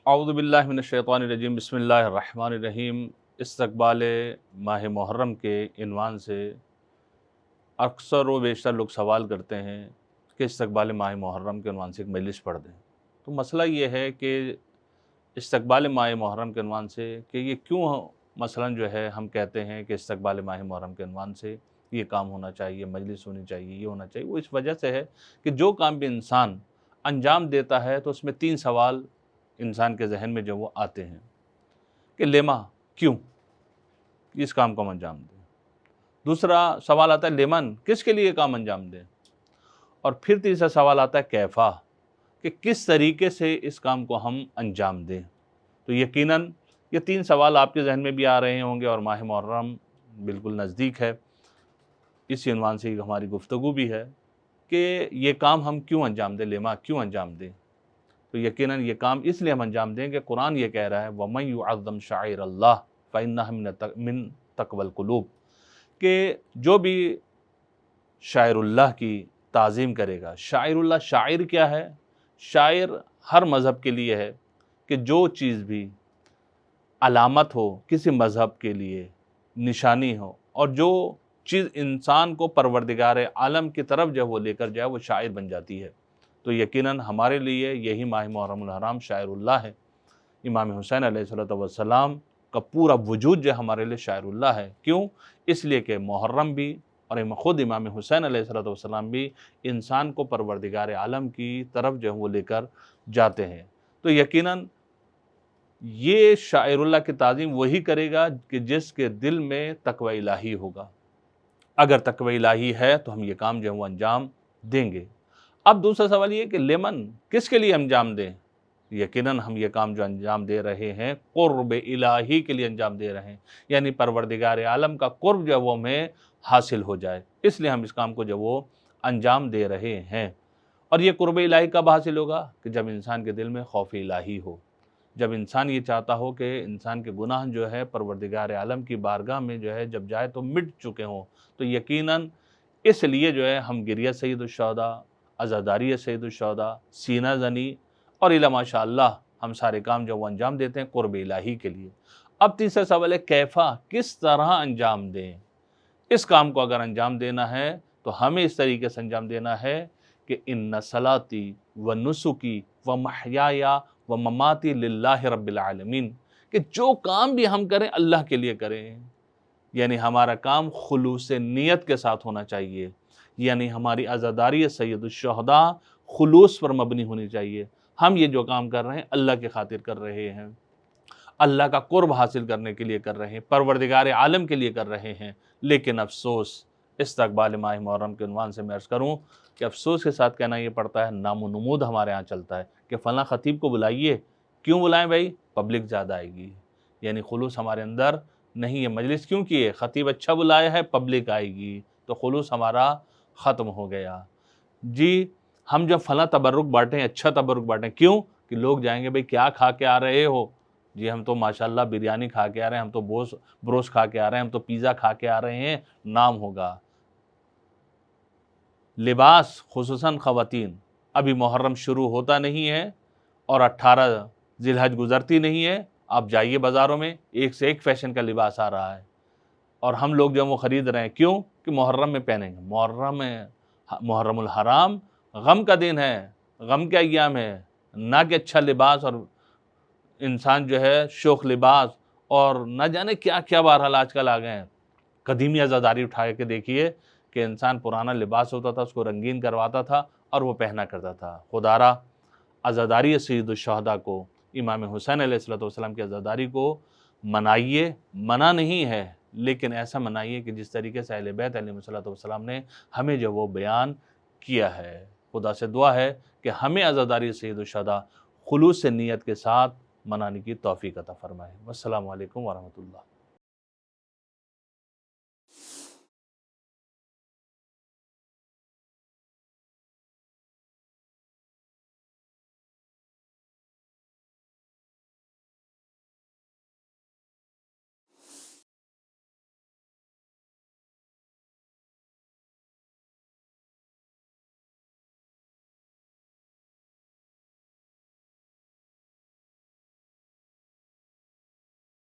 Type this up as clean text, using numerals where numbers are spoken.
اعوذ باللہ من الشیطان الرجیم، بسم اللہ الرحمن الرحیم۔ استقبال ماہ محرم کے عنوان سے اکثر و بیشتر لوگ سوال کرتے ہیں کہ استقبال ماہ محرم کے عنوان سے ایک مجلس پڑھ دیں۔ تو مسئلہ یہ ہے کہ استقبال ماہ محرم کے عنوان سے کہ یہ کیوں مثلاً جو ہے ہم کہتے ہیں کہ استقبال ماہ محرم کے عنوان سے یہ کام ہونا چاہیے، مجلس ہونی چاہیے، یہ ہونا چاہیے۔ وہ اس وجہ سے ہے کہ جو کام بھی انسان انجام دیتا ہے تو اس میں 3 سوال انسان کے ذہن میں جو وہ آتے ہیں کہ لیما کیوں اس کام کو ہم انجام دیں۔ دوسرا سوال آتا ہے لیمن کس کے لیے یہ کام انجام دیں، اور پھر تیسرا سوال آتا ہے کیفا کہ کس طریقے سے اس کام کو ہم انجام دیں۔ تو یقیناً یہ 3 سوال آپ کے ذہن میں بھی آ رہے ہوں گے، اور ماہ محرم بالکل نزدیک ہے، اس عنوان سے ہماری گفتگو بھی ہے کہ یہ کام ہم کیوں انجام دیں، لیما کیوں انجام دیں۔ تو یقیناً یہ کام اس لیے ہم انجام دیں کہ قرآن یہ کہہ رہا ہے وَمَن يُعَظِّمْ شَعَائِرَ اللَّهِ فَإِنَّهَا مِن تَقْوَى الْقُلُوبِ، کہ جو بھی شاعر اللہ کی تعظیم کرے گا۔ شاعر اللہ، شاعر کیا ہے؟ شاعر ہر مذہب کے لیے ہے کہ جو چیز بھی علامت ہو کسی مذہب کے لیے، نشانی ہو، اور جو چیز انسان کو پروردگار عالم کی طرف جب وہ لے کر جائے وہ شاعر بن جاتی ہے۔ تو یقیناً ہمارے لیے یہی ماہ محرم الحرام شاعر اللہ ہے۔ امام حسین علیہ السلام کا پورا وجود جو ہمارے لیے شاعر اللہ ہے۔ کیوں؟ اس لیے کہ محرم بھی اور خود امام حسین علیہ السلام بھی انسان کو پروردگار عالم کی طرف جو وہ لے کر جاتے ہیں۔ تو یقیناً یہ شاعر اللہ کی تعظیم وہی کرے گا کہ جس کے دل میں تقوی الہی ہوگا۔ اگر تقوی الہی ہے تو ہم یہ کام جو ہے وہ انجام دیں گے۔ اب دوسرا سوال یہ کہ لیمن کس کے لیے انجام دیں۔ یقیناً ہم یہ کام جو انجام دے رہے ہیں قرب الہی کے لیے انجام دے رہے ہیں، یعنی پروردگار عالم کا قرب جو وہ ہمیں حاصل ہو جائے، اس لیے ہم اس کام کو جو وہ انجام دے رہے ہیں۔ اور یہ قرب الہی کب حاصل ہوگا؟ کہ جب انسان کے دل میں خوف الہی ہو، جب انسان یہ چاہتا ہو کہ انسان کے گناہ جو ہے پروردگار عالم کی بارگاہ میں جو ہے جب جائے تو مٹ چکے ہوں۔ تو یقیناً اس لیے جو ہے ہم گریہ سید الشہداء، عزاداری سید الشہداء، سینہ زنی اور الا ماشاء اللہ ہم سارے کام جو وہ انجام دیتے ہیں قرب الہی کے لیے۔ اب تیسرا سوال ہے کیفا، کس طرح انجام دیں۔ اس کام کو اگر انجام دینا ہے تو ہمیں اس طریقے سے انجام دینا ہے کہ ان صلاتی و نسکی و محیایا و مماتی للہ رب العالمین، کہ جو کام بھی ہم کریں اللہ کے لیے کریں، یعنی ہمارا کام خلوص نیت کے ساتھ ہونا چاہیے، یعنی ہماری عزاداری سید الشہداء خلوص پر مبنی ہونی چاہیے۔ ہم یہ جو کام کر رہے ہیں اللہ کی خاطر کر رہے ہیں، اللہ کا قرب حاصل کرنے کے لیے کر رہے ہیں، پروردگار عالم کے لیے کر رہے ہیں۔ لیکن افسوس استقبال ماہ محرم کے عنوان سے میں عرض کروں کہ افسوس کے ساتھ کہنا یہ پڑتا ہے، نام و نمود ہمارے ہاں چلتا ہے کہ فلاں خطیب کو بلائیے۔ کیوں بلائیں بھائی؟ پبلک زیادہ آئے گی، یعنی خلوص ہمارے اندر نہیں ہے۔ مجلس کیوں کیے؟ خطیب اچھا بلایا ہے، پبلک آئے گی، تو خلوص ہمارا ختم ہو گیا۔ جی ہم جب فلاں تبرک بانٹیں، اچھا تبرک بانٹیں، کیوں؟ کہ لوگ جائیں گے بھئی کیا کھا کے آ رہے ہو؟ جی ہم تو ماشاءاللہ بریانی کھا کے آ رہے ہیں، ہم تو بروس کھا کے آ رہے ہیں، ہم تو پیزا کھا کے آ رہے ہیں، نام ہوگا۔ لباس خصوصاً خواتین، ابھی محرم شروع ہوتا نہیں ہے اور 18 ذی الحج گزرتی نہیں ہے، آپ جائیے بازاروں میں ایک سے ایک فیشن کا لباس آ رہا ہے، اور ہم لوگ جو وہ خرید رہے ہیں۔ کیوں؟ کہ محرم میں پہنیں گے۔ محرم الحرام غم کا دن ہے، غم کے ایام ہے، نہ کہ اچھا لباس اور انسان جو ہے شوخ لباس اور نہ جانے کیا کیا بہرحال آج کل آ گئے ہیں۔ قدیمی عزاداری اٹھا کے دیکھیے کہ انسان پرانا لباس ہوتا تھا اس کو رنگین کرواتا تھا اور وہ پہنا کرتا تھا۔ خدارا عزاداری سید الشہداء کو، امام حسین علیہ السلام کی عزاداری کو منائیے، منع نہیں ہے، لیکن ایسا منائیے کہ جس طریقے سے اہل بیت علیہ السلام نے ہمیں جو وہ بیان کیا ہے۔ خدا سے دعا ہے کہ ہمیں عزاداری سید الشہداء خلوص نیت کے ساتھ منانے کی توفیق عطا فرمائے۔ والسلام علیکم ورحمۃ اللہ۔